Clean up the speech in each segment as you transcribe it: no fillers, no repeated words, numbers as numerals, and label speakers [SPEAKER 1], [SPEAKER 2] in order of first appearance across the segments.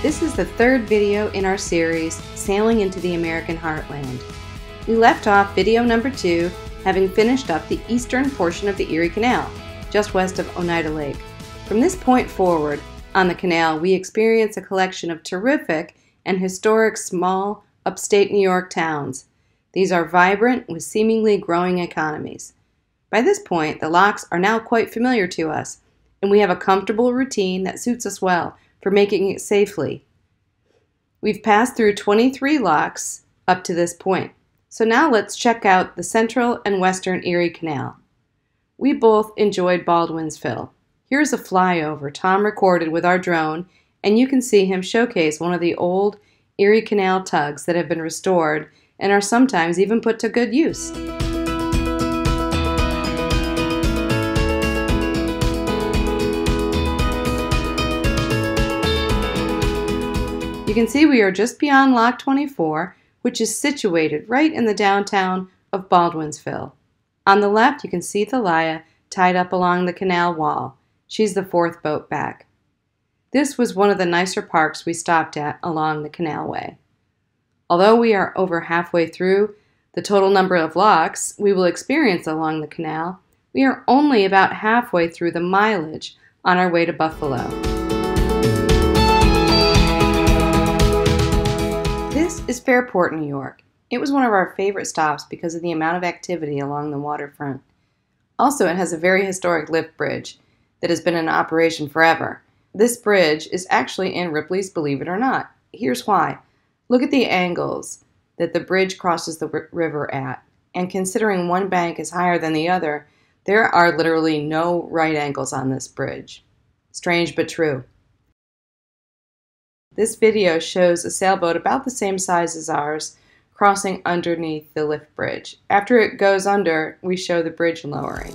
[SPEAKER 1] This is the third video in our series, Sailing into the American Heartland. We left off video number 2, having finished up the eastern portion of the Erie Canal, just west of Oneida Lake. From this point forward, on the canal, we experience a collection of terrific and historic small upstate New York towns. These are vibrant with seemingly growing economies. By this point, the locks are now quite familiar to us, and we have a comfortable routine that suits us well for making it safely. We've passed through 23 locks up to this point. So now let's check out the central and western Erie Canal. We both enjoyed Baldwinsville. Here's a flyover Tom recorded with our drone, and you can see him showcase one of the old Erie Canal tugs that have been restored and are sometimes even put to good use. You can see we are just beyond Lock 24, which is situated right in the downtown of Baldwinsville. On the left, you can see Thalia tied up along the canal wall. She's the fourth boat back. This was one of the nicer parks we stopped at along the canalway. Although we are over halfway through the total number of locks we will experience along the canal, we are only about halfway through the mileage on our way to Buffalo. This is Fairport, New York. It was one of our favorite stops because of the amount of activity along the waterfront. Also, it has a very historic lift bridge that has been in operation forever. This bridge is actually in Ripley's Believe It or Not. Here's why. Look at the angles that the bridge crosses the river at, and considering one bank is higher than the other, there are literally no right angles on this bridge. Strange but true. This video shows a sailboat about the same size as ours crossing underneath the lift bridge. After it goes under, we show the bridge lowering.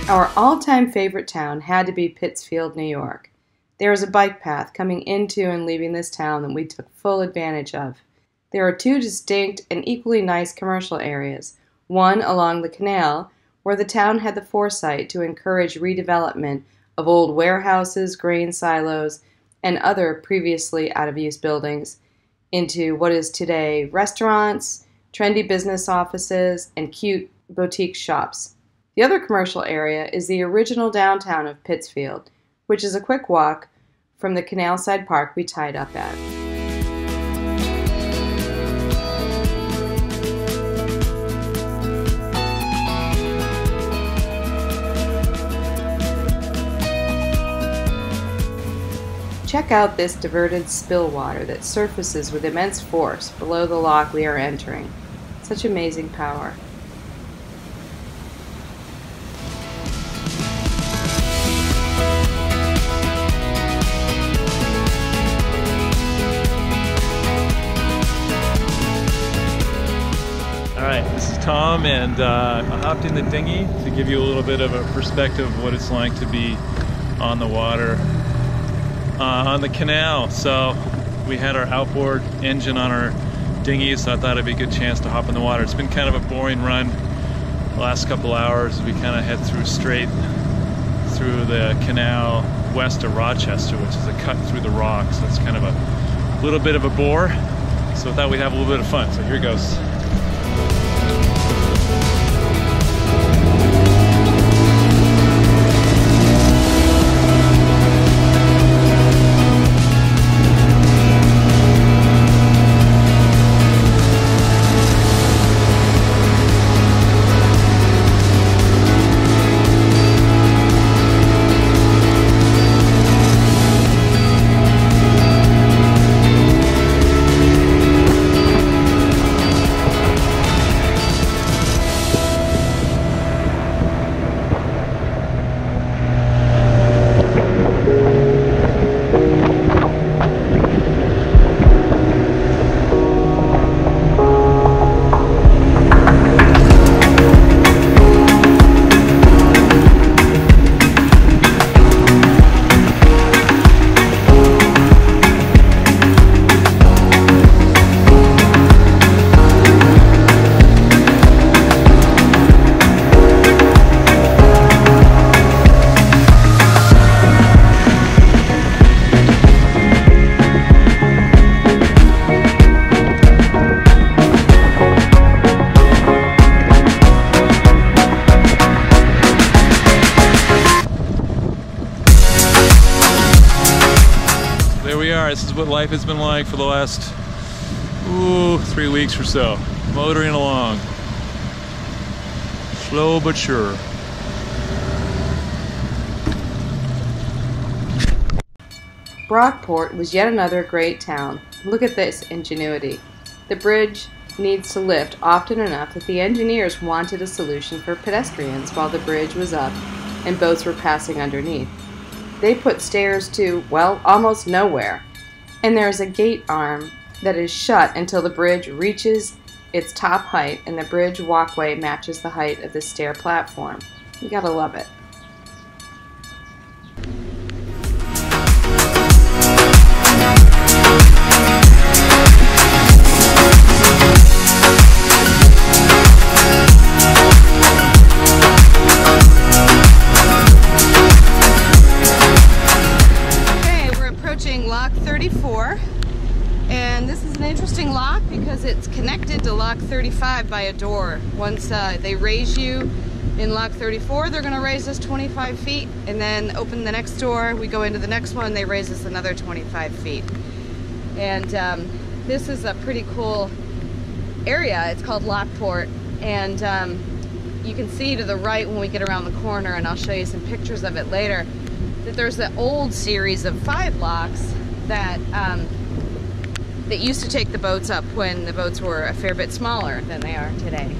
[SPEAKER 1] Our all-time favorite town had to be Pittsford, New York. There is a bike path coming into and leaving this town that we took full advantage of. There are two distinct and equally nice commercial areas, one along the canal, where the town had the foresight to encourage redevelopment of old warehouses, grain silos, and other previously out-of-use buildings into what is today restaurants, trendy business offices, and cute boutique shops. The other commercial area is the original downtown of Pittsfield, which is a quick walk from the Canalside Park we tied up at. Check out this diverted spill water that surfaces with immense force below the lock we are entering. Such amazing power.
[SPEAKER 2] This is Tom, and I hopped in the dinghy to give you a little bit of a perspective of what it's like to be on the water on the canal. So we had our outboard engine on our dinghy, so I thought it'd be a good chance to hop in the water. It's been kind of a boring run the last couple hours. We kind of head straight through the canal west of Rochester, which is a cut through the rocks. So it's kind of a little bit of a bore. So I thought we'd have a little bit of fun. So here goes. this is what life has been like for the last 3 weeks or so. Motoring along. Slow but sure.
[SPEAKER 1] Brockport was yet another great town. Look at this ingenuity. The bridge needs to lift often enough that the engineers wanted a solution for pedestrians while the bridge was up and boats were passing underneath. They put stairs to, well, almost nowhere, and there is a gate arm that is shut until the bridge reaches its top height and the bridge walkway matches the height of the stair platform. You gotta love it.
[SPEAKER 3] Lock 34, and this is an interesting lock because it's connected to lock 35 by a door. Once they raise you in lock 34, they're going to raise us 25 feet, and then open the next door, we go into the next one, they raise us another 25 feet. And this is a pretty cool area. It's called Lockport, and you can see to the right when we get around the corner, and I'll show you some pictures of it later, that there's an old series of 5 locks that that used to take the boats up when the boats were a fair bit smaller than they are today.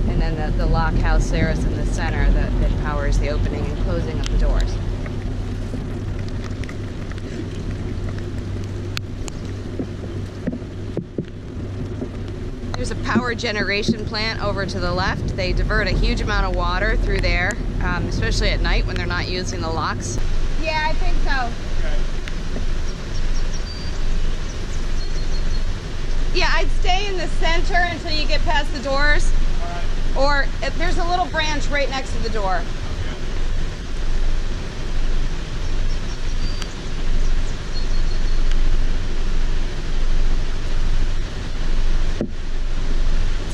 [SPEAKER 3] And then the lock house there is in the center that powers the opening and closing of the doors. There's a power generation plant over to the left. They divert a huge amount of water through there, especially at night when they're not using the locks. Yeah, I think so. Okay. Yeah, I'd stay in the center until you get past the doors. All right. Or there's a little branch right next to the door.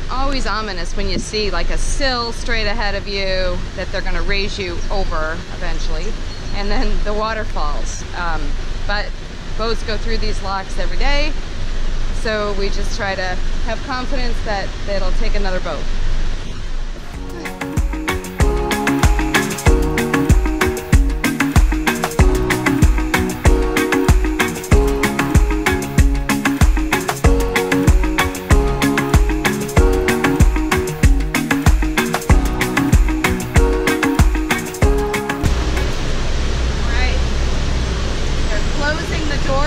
[SPEAKER 3] Always ominous when you see like a sill straight ahead of you that they're going to raise you over eventually, and then the waterfalls. But boats go through these locks every day, so we just try to have confidence that it'll take another boat.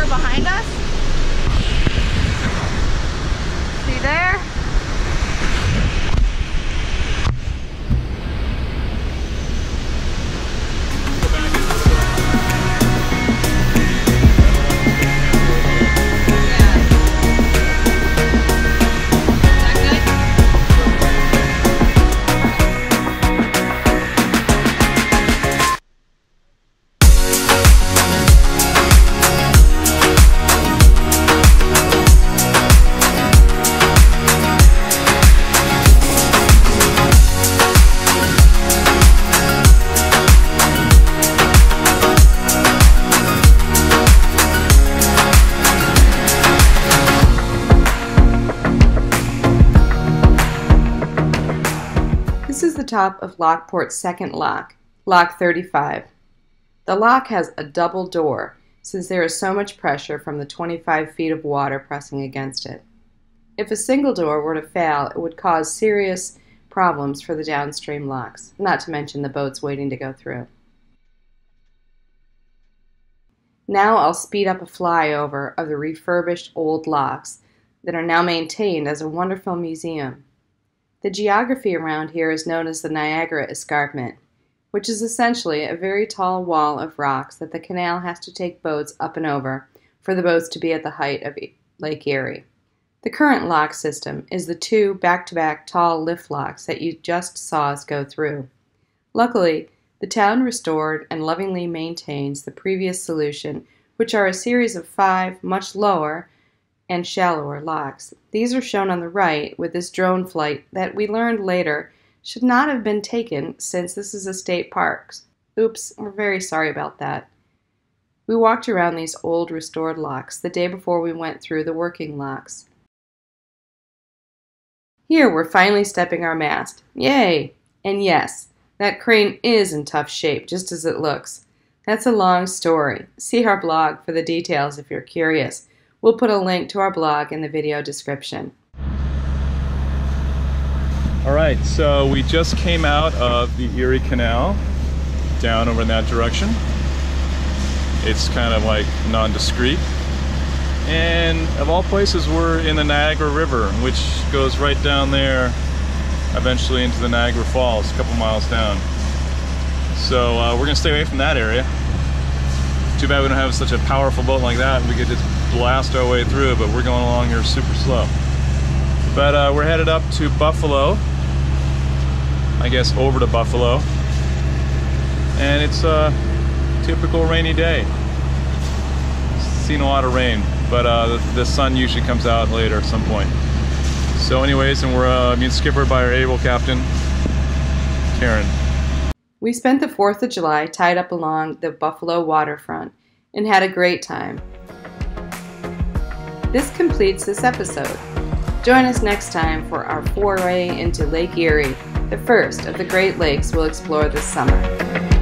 [SPEAKER 3] Behind us. See there?
[SPEAKER 1] This is the top of Lockport's second lock, Lock 35. The lock has a double door since there is so much pressure from the 25 feet of water pressing against it. If a single door were to fail, it would cause serious problems for the downstream locks, not to mention the boats waiting to go through. Now I'll speed up a flyover of the refurbished old locks that are now maintained as a wonderful museum. The geography around here is known as the Niagara Escarpment, which is essentially a very tall wall of rocks that the canal has to take boats up and over for the boats to be at the height of Lake Erie. The current lock system is the 2 back-to-back tall lift locks that you just saw us go through. Luckily, the town restored and lovingly maintains the previous solution, which are a series of 5 much lower and shallower locks. These are shown on the right with this drone flight that we learned later should not have been taken since this is a state park. Oops, we're very sorry about that. We walked around these old restored locks the day before we went through the working locks. Here we're finally stepping our mast. Yay! And yes, that crane is in tough shape, just as it looks. That's a long story. See our blog for the details if you're curious. We'll put a link to our blog in the video description.
[SPEAKER 2] Alright, so we just came out of the Erie Canal, down over in that direction. It's kind of like nondescript. And of all places, we're in the Niagara River, which goes right down there, eventually into the Niagara Falls, a couple miles down. So we're going to stay away from that area. Too bad we don't have such a powerful boat like that, and we could just blast our way through, but we're going along here super slow. But we're headed up to Buffalo, I guess over to Buffalo, and it's a typical rainy day. Seen a lot of rain, but the sun usually comes out later at some point. So anyways, and we're being skippered by our able captain, Karen.
[SPEAKER 1] We spent the 4th of July tied up along the Buffalo waterfront and had a great time. This completes this episode. Join us next time for our foray into Lake Erie, the first of the Great Lakes we'll explore this summer.